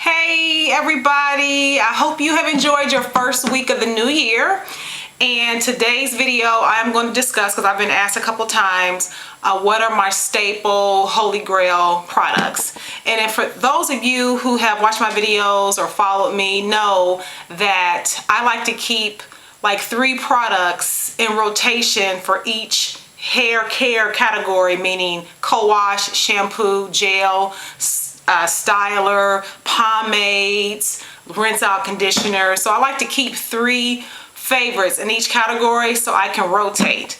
Hey everybody, I hope you have enjoyed your first week of the new year. And today's video I'm going to discuss, because I've been asked a couple times, what are my staple Holy Grail products. And if for those of you who have watched my videos or followed me know that I like to keep like 3 products in rotation for each hair care category, meaning co-wash, shampoo, gel, styler, pomades, rinse out conditioner. So I like to keep 3 favorites in each category so I can rotate.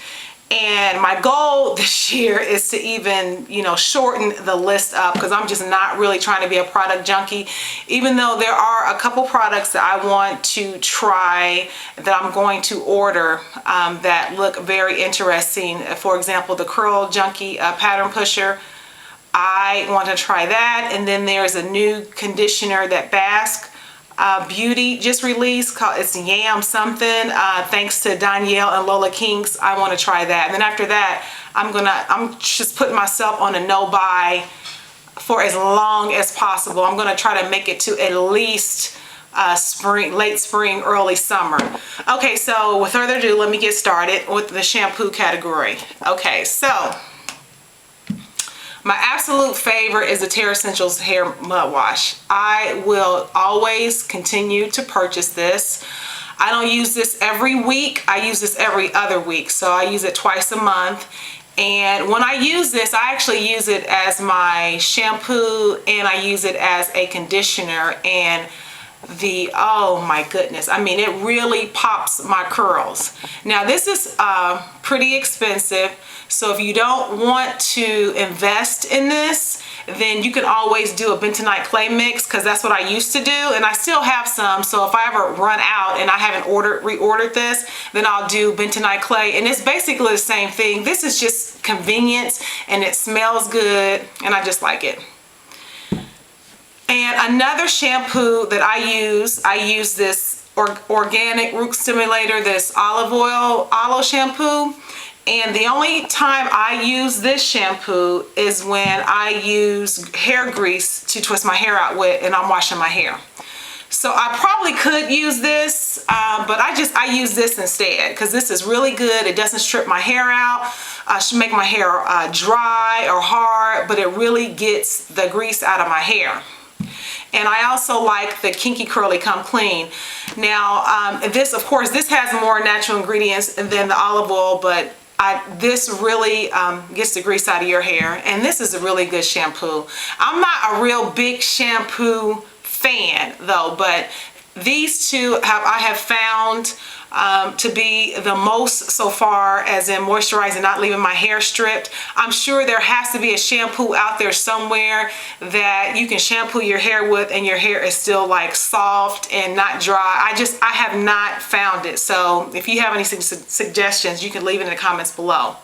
And my goal this year is to even, shorten the list up, because I'm just not really trying to be a product junkie, even though there are a couple products that I want to try that I'm going to order that look very interesting. For example, the Curl Junkie pattern pusher. I want to try that. And then there's a new conditioner that B.A.S.K Beauty just released called, it's Yam something, thanks to Danielle and Lola Kinks. I want to try that. And then after that, I'm just putting myself on a no buy for as long as possible. I'm going to try to make it to at least spring, late spring, early summer. Okay, so with further ado, let me get started with the shampoo category. Okay, so my absolute favorite is the Terressentials hair mud wash. I will always continue to purchase this. I don't use this every week. I use this every other week. So I use it twice a month. And when I use this, I actually use it as my shampoo and I use it as a conditioner. And oh my goodness, I mean, it really pops my curls. Now this is pretty expensive, so if you don't want to invest in this, then you can always do a Bentonite Clay mix, because that's what I used to do, and I still have some. So if I ever run out and I haven't reordered this, then I'll do Bentonite Clay, and it's basically the same thing. This is just convenience, and it smells good, and I just like it. And another shampoo that I use this organic root stimulator, this olive oil aloe shampoo. And the only time I use this shampoo is when I use hair grease to twist my hair out with and I'm washing my hair. So I probably could use this, but I use this instead, because this is really good. It doesn't strip my hair out, should make my hair dry or hard, but it really gets the grease out of my hair. And I also like the Kinky Curly Come Clean. Now, this, of course, this has more natural ingredients than the olive oil, but this really gets the grease out of your hair. And this is a really good shampoo. I'm not a real big shampoo fan, though, but these two I have found to be the most so far, as in moisturizing, not leaving my hair stripped. I'm sure there has to be a shampoo out there somewhere that you can shampoo your hair with and your hair is still like soft and not dry. I have not found it. So if you have any suggestions, you can leave it in the comments below.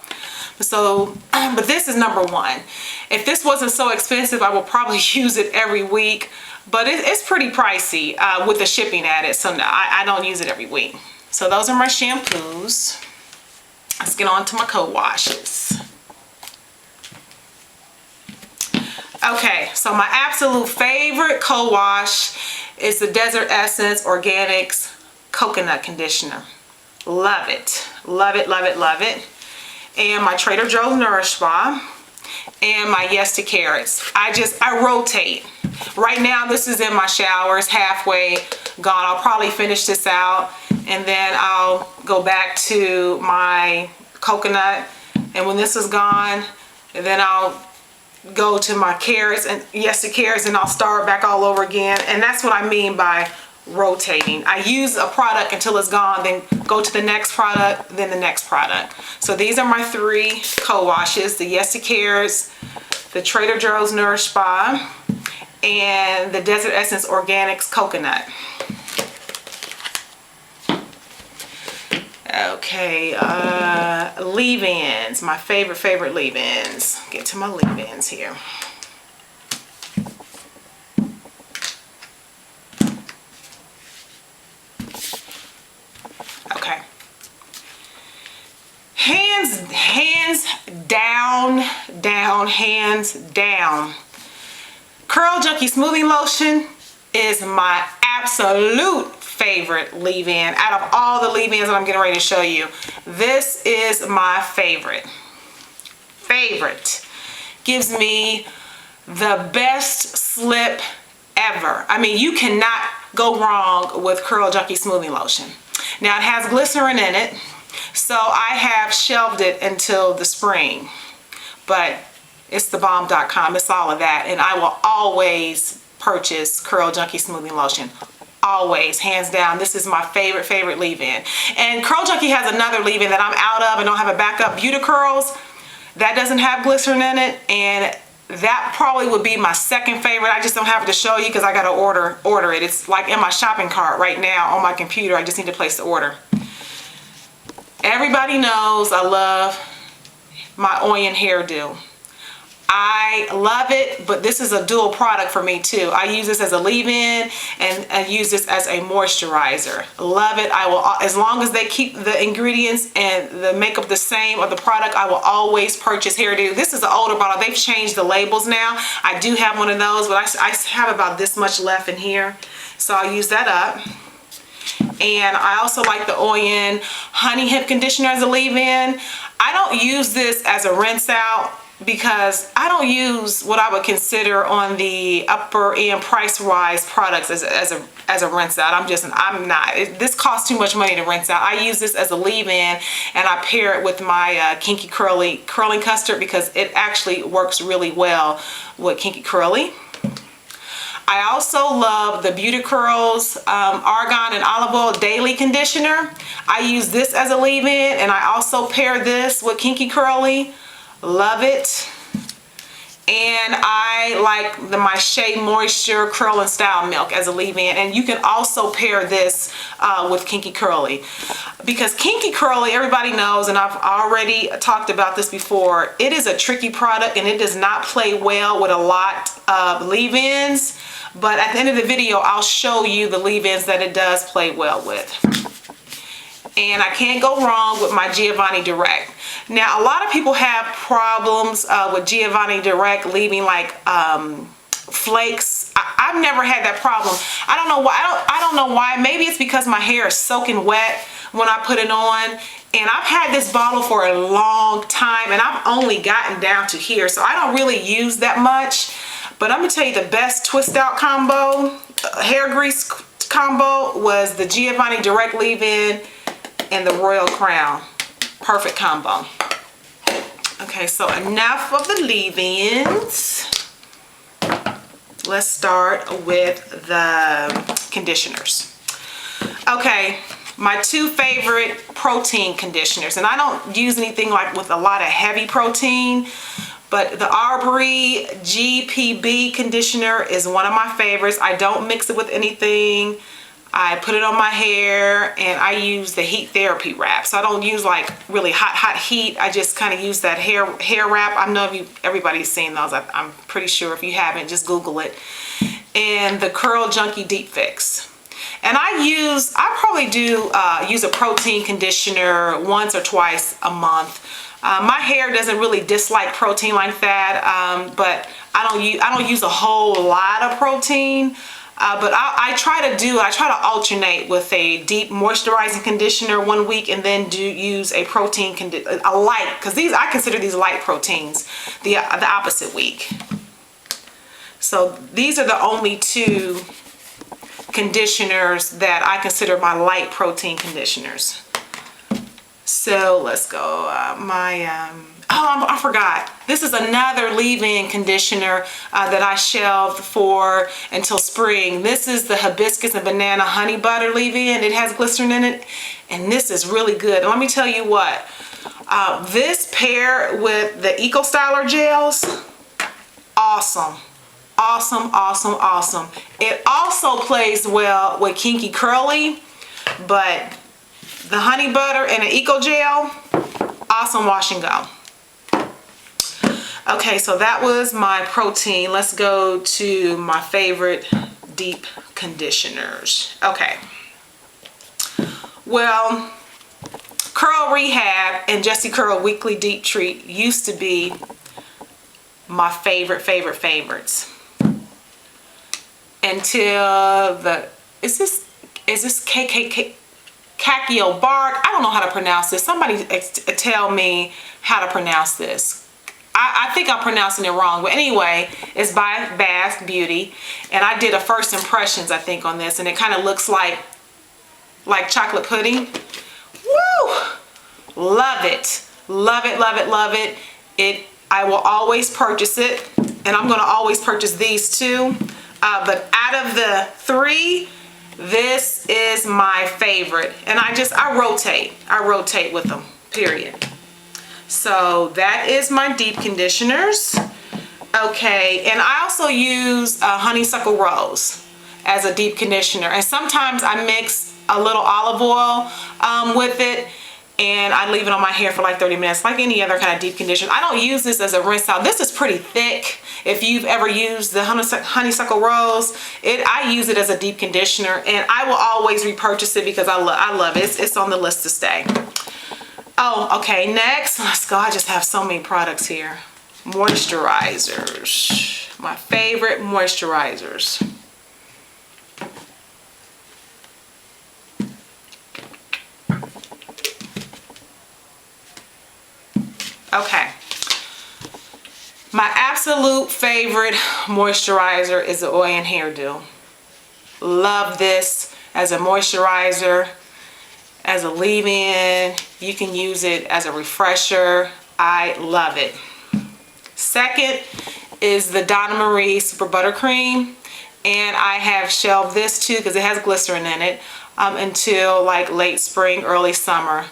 So, but this is number 1. If this wasn't so expensive, I will probably use it every week, but it's pretty pricey with the shipping added. So no, I don't use it every week. So those are my shampoos. Let's get on to my co-washes. Okay, so my absolute favorite co-wash is the Desert Essence Organics Coconut Conditioner. Love it. Love it, love it, love it. And my Trader Joe's Nourish Spa. And my Yes to Carrots. I rotate. Right now this is in my shower. It's halfway gone. I'll probably finish this out and then I'll go back to my coconut, and when this is gone, and then I'll go to my carrots and Yes to Carrots, and I'll start back all over again. And that's what I mean by rotating. I use a product until it's gone, then go to the next product, then the next product. So these are my 3 co-washes: the Yes to Carrots, the Trader Joe's Nourish Spa, and the Desert Essence Organics Coconut. Okay, leave-ins, my favorite leave-ins. Get to my leave-ins here. Okay. Hands down. Curl Junkie Smoothie Lotion is my absolute favorite leave-in. Out of all the leave-ins that I'm getting ready to show you, this is my favorite. Gives me the best slip ever. I mean, you cannot go wrong with Curl Junkie Smoothie Lotion. Now, it has glycerin in it, so I have shelved it until the spring, but it's thebomb.com. It's all of that, and I will always purchase Curl Junkie Smoothie Lotion. Always, hands down. This is my favorite leave-in. And Curl Junkie has another leave-in that I'm out of and don't have a backup, Beauticurls. That doesn't have glycerin in it, and that probably would be my second favorite. I just don't have it to show you because I gotta order it. It's like in my shopping cart right now on my computer. I just need to place the order. Everybody knows I love my Oyin Hair Dew. I love it, but this is a dual product for me too. I use this as a leave-in and I use this as a moisturizer. Love it. I will, as long as they keep the ingredients and the makeup the same of the product, I will always purchase Hair Dew. This is an older bottle. They've changed the labels now. I do have one of those, but I have about this much left in here, so I'll use that up. And I also like the Oyin Honey Hemp Conditioner as a leave-in. I don't use this as a rinse out, because I don't use what I would consider on the upper end price-wise products as a rinse out. I'm not. This costs too much money to rinse out. I use this as a leave-in, and I pair it with my Kinky curling custard because it actually works really well with Kinky Curly. I also love the Beauticurls Argan and Olive Oil Daily Conditioner. I use this as a leave-in, and I also pair this with Kinky Curly. Love it. And I like my Shea Moisture Curl and Style Milk as a leave-in, and you can also pair this with Kinky Curly, because Kinky Curly, everybody knows, and I've already talked about this before, it is a tricky product and it does not play well with a lot of leave-ins, but at the end of the video I'll show you the leave-ins that it does play well with. And I can't go wrong with my Giovanni Direct. Now, a lot of people have problems with Giovanni Direct leaving like flakes. I've never had that problem. I don't know why. I don't know why. Maybe it's because my hair is soaking wet when I put it on. And I've had this bottle for a long time, and I've only gotten down to here, so I don't really use that much. But I'm gonna tell you, the best twist out combo, hair grease combo, was the Giovanni Direct leave-in and the Royal Crown. Perfect combo. Okay, so enough of the leave-ins. Let's start with the conditioners. Okay, my two favorite protein conditioners, and I don't use anything like with a lot of heavy protein, but the Aubrey GPB conditioner is one of my favorites. I don't mix it with anything. I put it on my hair, and I use the heat therapy wrap. So I don't use like really hot heat. I just kind of use that hair wrap. I know everybody's seen those. I'm pretty sure. If you haven't, just Google it. And the Curl Junkie Deep Fix. And I probably do use a protein conditioner once or twice a month. My hair doesn't really dislike protein like that, but I don't use a whole lot of protein. But I try to alternate with a deep moisturizing conditioner one week, and then use a protein a light, because I consider these light proteins the opposite week. So these are the only two conditioners that I consider my light protein conditioners. So let's go. I forgot. This is another leave-in conditioner that I shelved for until spring. This is the Hibiscus and Banana Honey Butter leave-in. It has glycerin in it, and this is really good. And let me tell you what, this paired with the Eco Styler gels, awesome. Awesome, awesome, awesome. It also plays well with Kinky Curly, but the honey butter and the Eco Gel, awesome wash and go. Okay, so that was my protein. Let's go to my favorite deep conditioners. Okay. Well, Curl Rehab and Jessicurl Weekly Deep Treat used to be my favorites. until the, is this Cacao bark? I don't know how to pronounce this. Somebody tell me how to pronounce this. I think I'm pronouncing it wrong, but anyway, it's by B.A.S.K Beauty, and I did a first impressions, I think, on this, and it kind of looks like chocolate pudding. Woo! Love it. Love it, love it, love it. I will always purchase it, and I'm going to always purchase these too. But out of the three, this is my favorite, and I rotate with them, period. So that is my deep conditioners. Okay, and I also use Honeysuckle Rose as a deep conditioner, and sometimes I mix a little olive oil with it, and I leave it on my hair for like 30 minutes, like any other kind of deep conditioner. I don't use this as a rinse out. This is pretty thick. If you've ever used the Honeysuckle Rose, I use it as a deep conditioner, and I will always repurchase it because I love it. It's on the list to stay. Oh, okay, next, let's go. I just have so many products here. Moisturizers. My favorite moisturizers. Okay. My absolute favorite moisturizer is the Oyin Hair Dew. Love this as a moisturizer, as a leave-in. You can use it as a refresher. I love it. Second is the Donna Marie Super Buttercream, and I have shelved this too because it has glycerin in it until like late spring, early summer.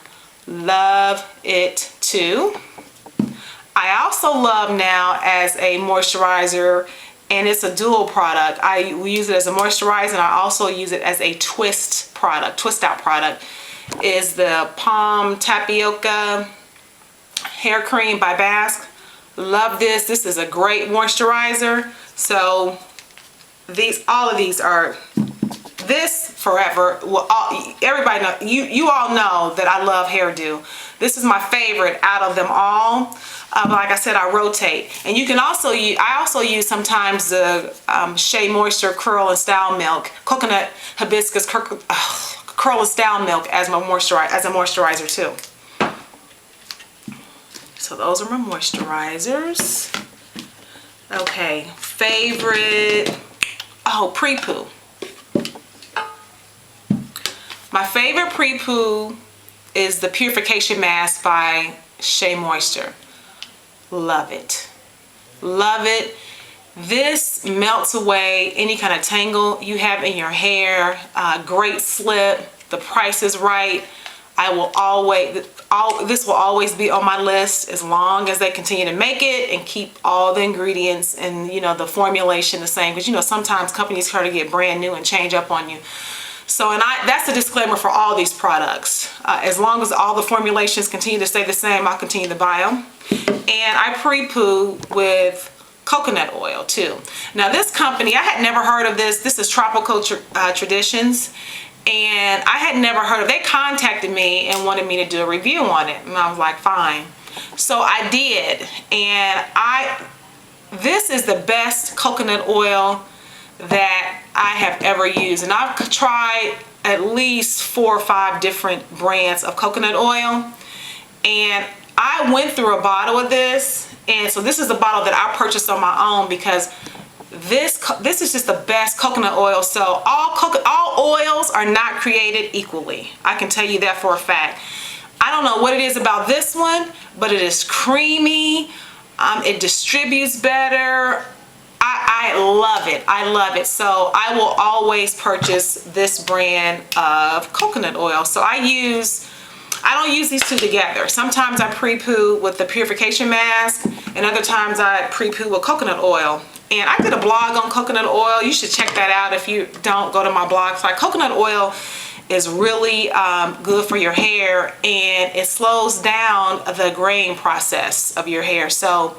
Love it too. I also love now as a moisturizer, and it's a dual product. I use it as a moisturizer, and I also use it as a twist out product. Is the Palm Tapioca hair cream by B.A.S.K. Love this. This is a great moisturizer. So all of these are this forever. Well, everybody know, you all know that I love Hair Dew. This is my favorite out of them all. But like I said, I rotate, and you can also use. I also use sometimes the Shea Moisture Curl and Style Milk, Coconut Hibiscus Curl and Style Milk as a moisturizer too. So those are my moisturizers. Okay, favorite. Oh, Pre-Poo. My favorite Pre-Poo is the Purification Masque by Shea Moisture. Love it. Love it. This melts away any kind of tangle you have in your hair. Great slip. The price is right. I will always, this will always be on my list as long as they continue to make it and keep all the ingredients and, you know, the formulation the same. Because, you know, sometimes companies try to get brand new and change up on you. So, and that's a disclaimer for all these products. As long as all the formulations continue to stay the same, I'll continue to buy them. And I pre-poo with coconut oil too. Now this company, I had never heard of this. This is Tropical Traditions. And I had never heard of it. They contacted me and wanted me to do a review on it. And I was like, fine. So I did. And this is the best coconut oil that I have ever used. And I've tried at least 4 or 5 different brands of coconut oil. And I went through a bottle of this. And so this is the bottle that I purchased on my own because this is just the best coconut oil. So all oils are not created equally. I can tell you that for a fact. I don't know what it is about this one, but it is creamy. It distributes better. I love it. I love it. So I will always purchase this brand of coconut oil. So I don't use these two together. Sometimes I pre-poo with the Purification Masque, and other times I pre-poo with coconut oil. And I did a blog on coconut oil. You should check that out if you don't go to my blog site. Coconut oil is really good for your hair, and it slows down the graying process of your hair. So,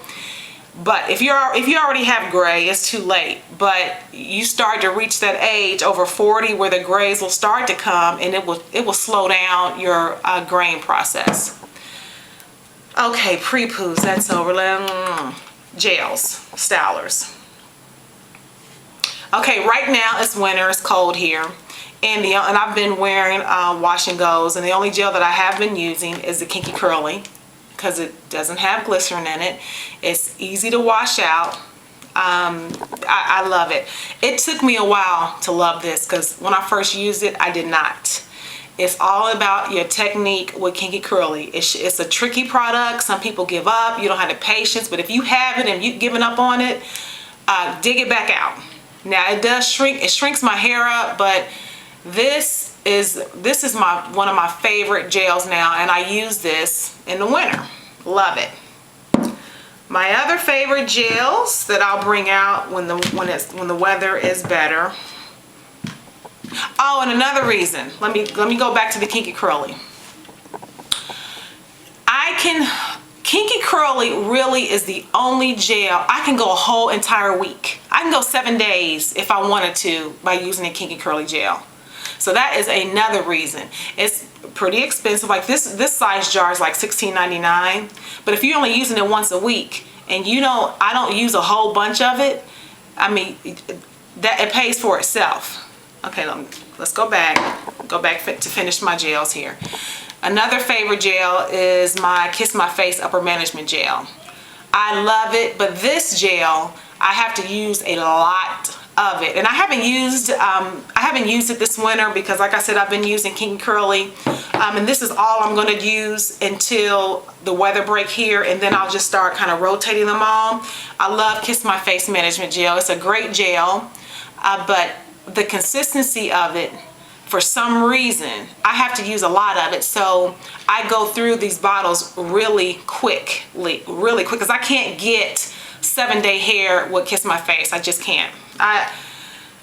but if you already have gray, it's too late. But you start to reach that age over 40 where the grays will start to come, and it will slow down your graying process. Okay, pre-poos, that's over. Gels, stylers. Okay, right now it's winter, it's cold here. And I've been wearing wash and goes, and the only gel that I have been using is the Kinky Curly because it doesn't have glycerin in it. It's easy to wash out. I love it. It took me a while to love this because when I first used it, I did not. It's all about your technique with Kinky Curly. It's a tricky product. Some people give up. You don't have the patience, but if you have it and you've given up on it, dig it back out. Now it does shrink. It shrinks my hair up, but this is one of my favorite gels now, and I use this in the winter. Love it. My other favorite gels that I'll bring out when the weather is better. Oh, and another reason. Let me go back to the Kinky Curly. Kinky Curly really is the only gel I can go a whole entire week. I can go 7 days if I wanted to by using a Kinky Curly gel. So that is another reason. It's pretty expensive. Like this size jar is like $16.99. But if you're only using it once a week and I don't use a whole bunch of it, I mean, that it pays for itself. Okay, let's go back to finish my gels here. Another favorite gel is my Kiss My Face Upper Management Gel. I love it, but this gel, I have to use a lot of it. And I haven't used it this winter because, like I said, I've been using Kinky Curly. And this is all I'm going to use until the weather break here, and then I'll just start kind of rotating them all. I love Kiss My Face Management Gel. It's a great gel, but the consistency of it, for some reason, I have to use a lot of it. So I go through these bottles really quick, because I can't get 7-day hair with Kiss My Face. I just can't.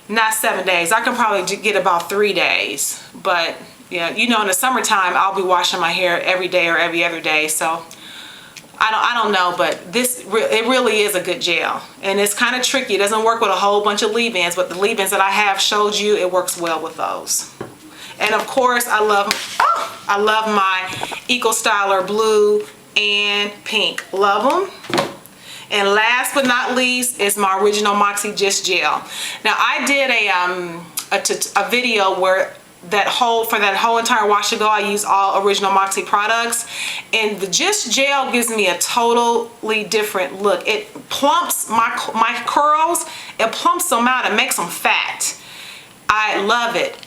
Not 7 days. I can probably get about 3 days. But yeah, in the summertime, I'll be washing my hair every day or every other day. So I don't know, but it really is a good gel, and it's kind of tricky. It doesn't work with a whole bunch of leave-ins, but the leave-ins that I have showed you, it works well with those. And of course, I love my Eco Styler blue and pink. Love them. And last but not least is my original Moxie Just Gel. Now I did a video where for that whole entire wash and go, I use all original Moxie products, and the Just Gel gives me a totally different look. It plumps my curls. It plumps them out and makes them fat. I love it.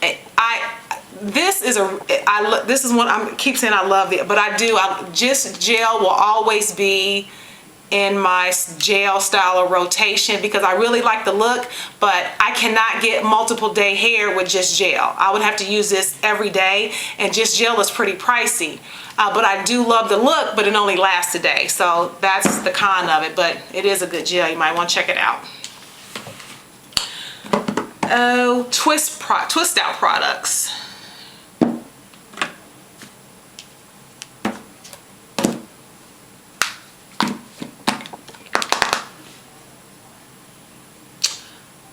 This is one I keep saying I love it, but Just Gel will always be in my gel styler rotation because I really like the look, but I cannot get multiple day hair with Just Gel. I would have to use this every day, and Just Gel is pretty pricey. But I do love the look, but it only lasts a day. So that's the con of it, but it is a good gel. You might want to check it out. Oh, Twist Out products.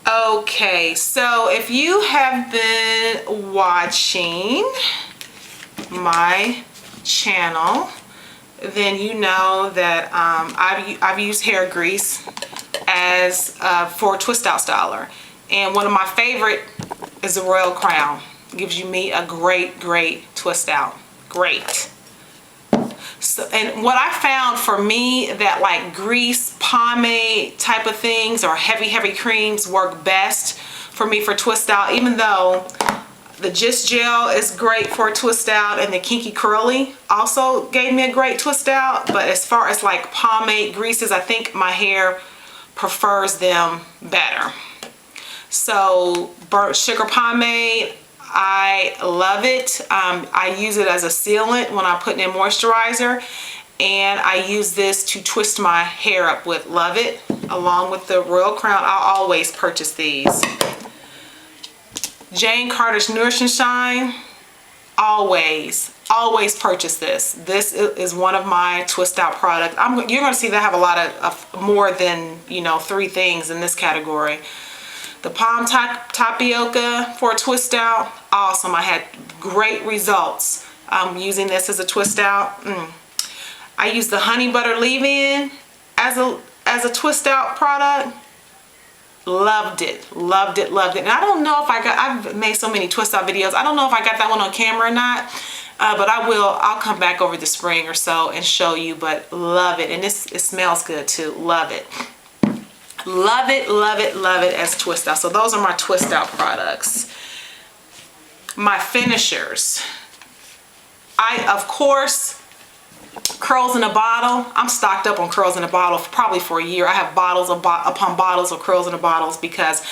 Okay, so if you have been watching my channel, then you know that I've used hair grease for Twist Out Styler, and one of my favorite is the Royal Crown. It gives me a great twist out. Great. So, and what I found for me, that like grease, pomade type of things or heavy creams work best for me for twist out, even though the Just Gel is great for a twist out, and the Kinky Curly also gave me a great twist out. But as far as like pomade greases, I think my hair prefers them better. So burnt sugar pomade, I love it. I use it as a sealant when I'm putting in moisturizer, and I use this to twist my hair up with. Love it. Along with the Royal Crown, I'll always purchase these. Jane Carter's Nourish and Shine, always purchase this. This is one of my twist out products. You're going to see that I have a lot of more than 3 things in this category. The Palm Tapioca for a twist out, awesome. I had great results using this as a twist out. I use the Honey Butter Leave-In as a twist out product. Loved it, loved it, loved it. And I don't know if I've made so many twist out videos. I don't know if I got that one on camera or not, but I'll come back over the spring or so and show you, but love it. And it smells good too, love it. Love it, love it, love it as twist out. So those are my twist out products. My finishers. Of course, curls in a bottle. I'm stocked up on curls in a bottle probably for a year. I have bottles upon bottles of curls in a bottles because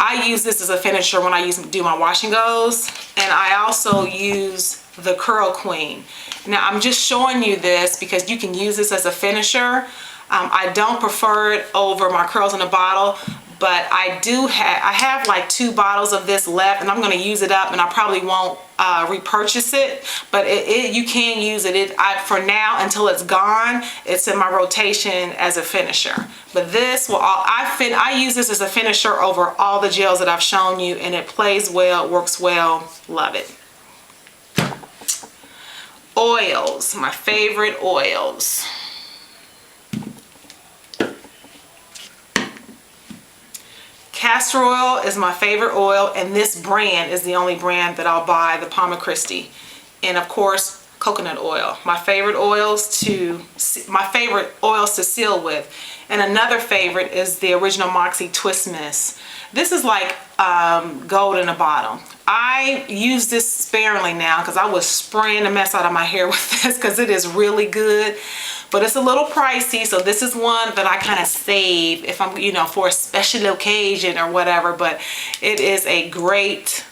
I use this as a finisher when I do my wash and goes, and I also use the Curl Queen. Now I'm just showing you this because you can use this as a finisher. I don't prefer it over my curls in a bottle, but I have like 2 bottles of this left, and I'm going to use it up, and I probably won't repurchase it, but you can use it. For now, until it's gone, it's in my rotation as a finisher. But this will I use this as a finisher over all the gels that I've shown you, and it plays well, works well, love it. Oils, my favorite oils. Castor oil is my favorite oil, and this brand is the only brand that I'll buy, the Palmer Christie. And of course, coconut oil. My favorite oils to seal with. And another favorite is the Original Moxie Twist Mist. This is like gold in a bottle. I use this sparingly now because I was spraying the mess out of my hair with this because it is really good. But it's a little pricey, so this is one that I kind of save if I'm, for a special occasion or whatever. But it is a great,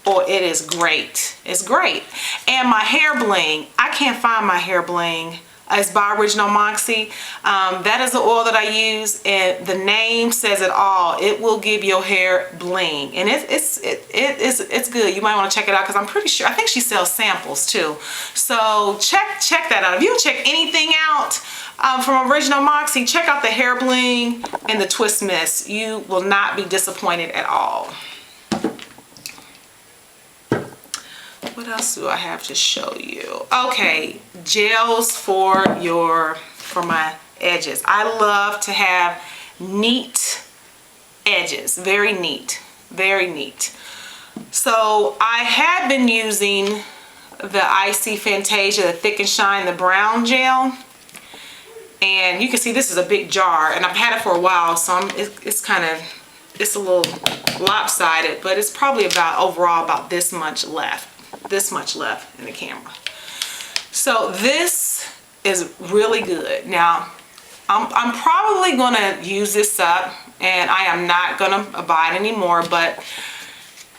it is great. It's great. And my hair bling, I can't find my hair bling. It's by Original Moxie. That is the oil that I use, and the name says it all. It will give your hair bling, and it's good. You might want to check it out because I'm pretty sure, I think she sells samples too. So check that out. If you check anything out from Original Moxie, check out the hair bling and the twist mist. You will not be disappointed at all. What else do I have to show you? Okay, gels for my edges. I love to have neat edges, very neat, very neat. So I have been using the Icy Fantasia, the Thick and Shine, the brown gel. And you can see this is a big jar, and I've had it for a while, so it's a little lopsided, but it's probably overall about this much left. This much left in the camera. So this is really good. Now I'm probably gonna use this up, and I am not gonna buy it anymore. But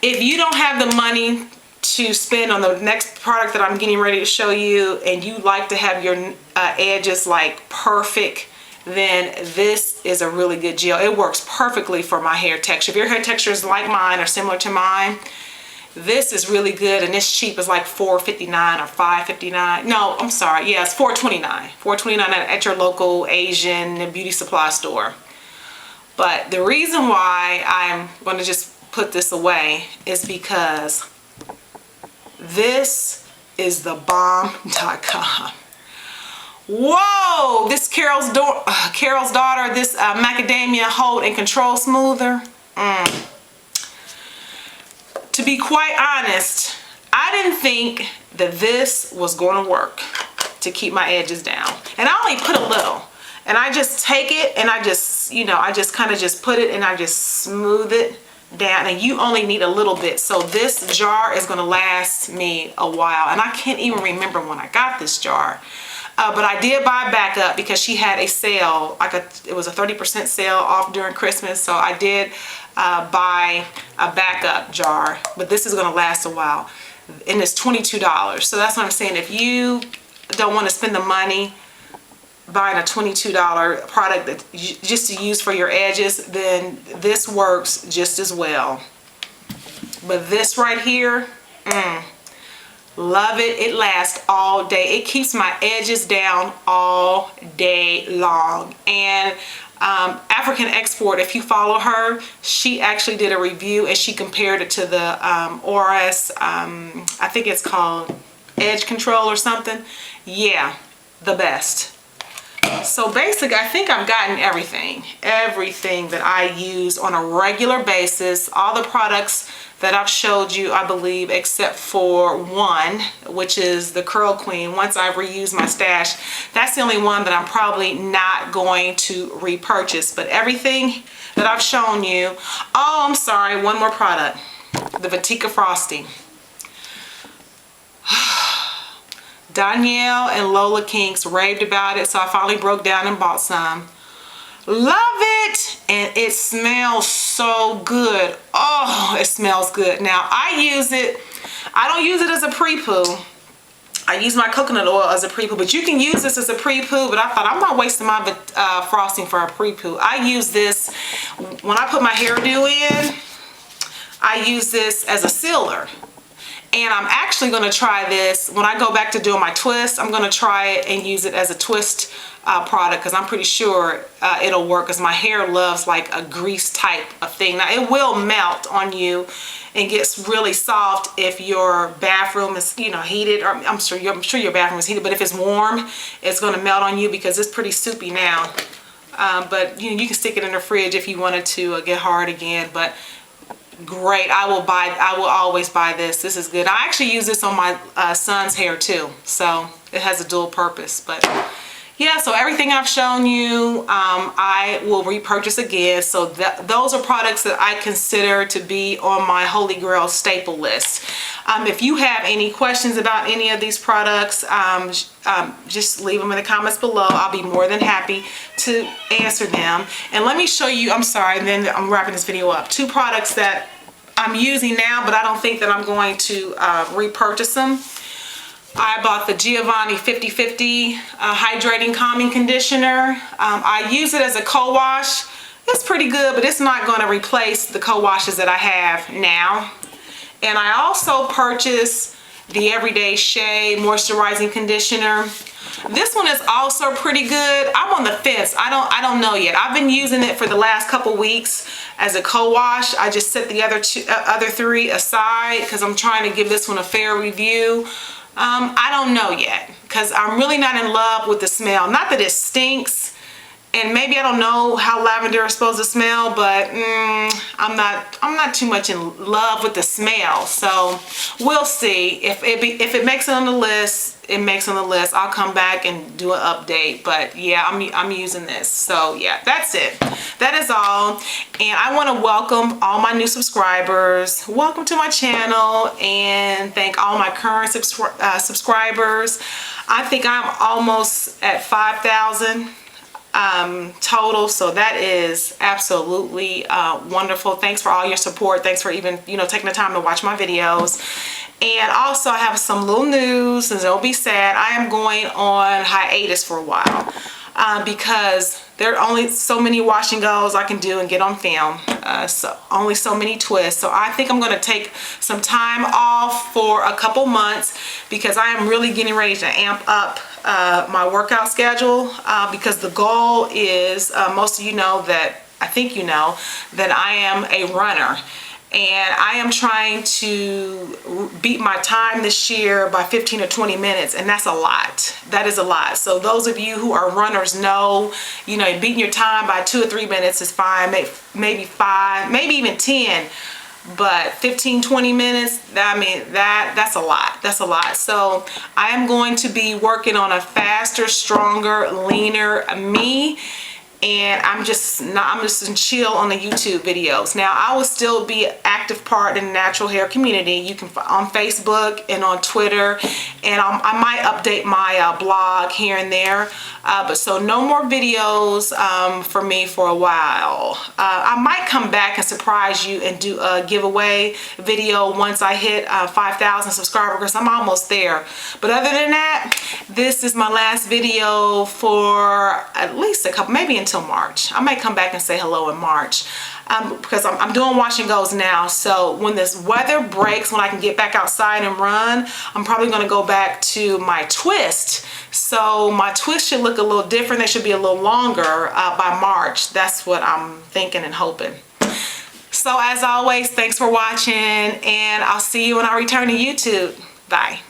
if you don't have the money to spend on the next product that I'm getting ready to show you, and you like to have your edges like perfect, then this is a really good gel. It works perfectly for my hair texture. If your hair texture is like mine or similar to mine, this is really good, and it's cheap. It's like $4.59 or $5.59. No, I'm sorry. Yeah, it's $4.29. $4.29 at your local Asian beauty supply store. But the reason why I'm going to just put this away is because this is the bomb.com. Whoa! This Carol's Daughter, this macadamia hold and control smoother. To be quite honest, I didn't think that this was going to work to keep my edges down. And I only put a little. And I just take it and I just, I just kind of just put it and I just smooth it down. And you only need a little bit. So this jar is going to last me a while. And I can't even remember when I got this jar. But I did buy backup because she had a sale. It was a 30% sale off during Christmas. So I did buy a backup jar, but this is going to last a while, and it's $22. So that's what I'm saying. If you don't want to spend the money buying a $22 product that just to use for your edges, then this works just as well. But this right here, love it. It lasts all day. It keeps my edges down all day long. And African Export, if you follow her, she actually did a review and she compared it to the ORS, I think it's called Edge Control or something. Yeah, the best. So basically, I think I've gotten everything that I use on a regular basis. All the products that I've showed you, I believe, except for one, which is the Curl Queen. Once I've reused my stash, that's the only one that I'm probably not going to repurchase. But everything that I've shown you, oh, I'm sorry, one more product, the Vatika Frosty. Danielle and Lola Kinks raved about it, so I finally broke down and bought some. Love it, and it smells so good. Oh, it smells good. Now I use it, I don't use it as a pre-poo. I use my coconut oil as a pre-poo, but you can use this as a pre-poo, but I thought I'm not wasting my frosting for a pre-poo. I use this when I put my hairdo in. I use this as a sealer. And I'm actually going to try this when I go back to doing my twist. I'm going to try it and use it as a twist product, because I'm pretty sure it'll work, because my hair loves like a grease type of thing. Now it will melt on you and gets really soft if your bathroom is, you know, heated, or I'm sure your bathroom is heated, but if it's warm, it's going to melt on you because it's pretty soupy now. But you know, you can stick it in the fridge if you wanted to get hard again. But great, I will always buy this. This is good. I actually use this on my son's hair too, so it has a dual purpose. But yeah, so everything I've shown you, I will repurchase again. So those are products that I consider to be on my Holy Grail staple list. If you have any questions about any of these products, just leave them in the comments below. I'll be more than happy to answer them. And let me show you, I'm sorry, then I'm wrapping this video up, 2 products that I'm using now, but I don't think that I'm going to repurchase them. I bought the Giovanni 50/50 Hydrating Calming Conditioner. I use it as a co-wash. It's pretty good, but it's not going to replace the co-washes that I have now. And I also purchased the Everyday Shea Moisturizing Conditioner. This one is also pretty good. I'm on the fence. I don't know yet. I've been using it for the last couple weeks as a co-wash. I just set the other 3 aside because I'm trying to give this one a fair review. I don't know yet, because I'm really not in love with the smell. Not that it stinks, and maybe I don't know how lavender is supposed to smell, but I'm not too much in love with the smell. So we'll see. If it makes it on the list, it makes it on the list. I'll come back and do an update. But yeah, I'm using this. So yeah, that's it. That is all. And I want to welcome all my new subscribers. Welcome to my channel, and thank all my current subscribers. I think I'm almost at 5,000 total, so that is absolutely wonderful. Thanks for all your support. Thanks for even, you know, taking the time to watch my videos. And also I have some little news, and don't be sad. I am going on hiatus for a while because there are only so many wash and goes I can do and get on film. So only so many twists. So I think I'm going to take some time off for a couple months, because I am really getting ready to amp up my workout schedule, because the goal is, most of you know that, I think you know, that I am a runner. And I am trying to beat my time this year by 15 or 20 minutes, and that's a lot. That is a lot. So those of you who are runners know, you know, beating your time by 2 or 3 minutes is fine, maybe 5, maybe even 10. But 15, 20 minutes, I mean, that's a lot. That's a lot. So I am going to be working on a faster, stronger, leaner me. And I'm just chill on the YouTube videos. Now I will still be an active part in the natural hair community. You can on Facebook and on Twitter, and I might update my blog here and there. But so no more videos for me for a while. I might come back and surprise you and do a giveaway video once I hit 5,000 subscribers, because I'm almost there. But other than that, this is my last video for at least a couple, maybe until March. I might come back and say hello in March. Because I'm doing wash and goes now, so when this weather breaks, when I can get back outside and run, I'm probably going to go back to my twist. So my twist should look a little different. They should be a little longer by March. That's what I'm thinking and hoping. So as always, thanks for watching, and I'll see you when I return to YouTube. Bye.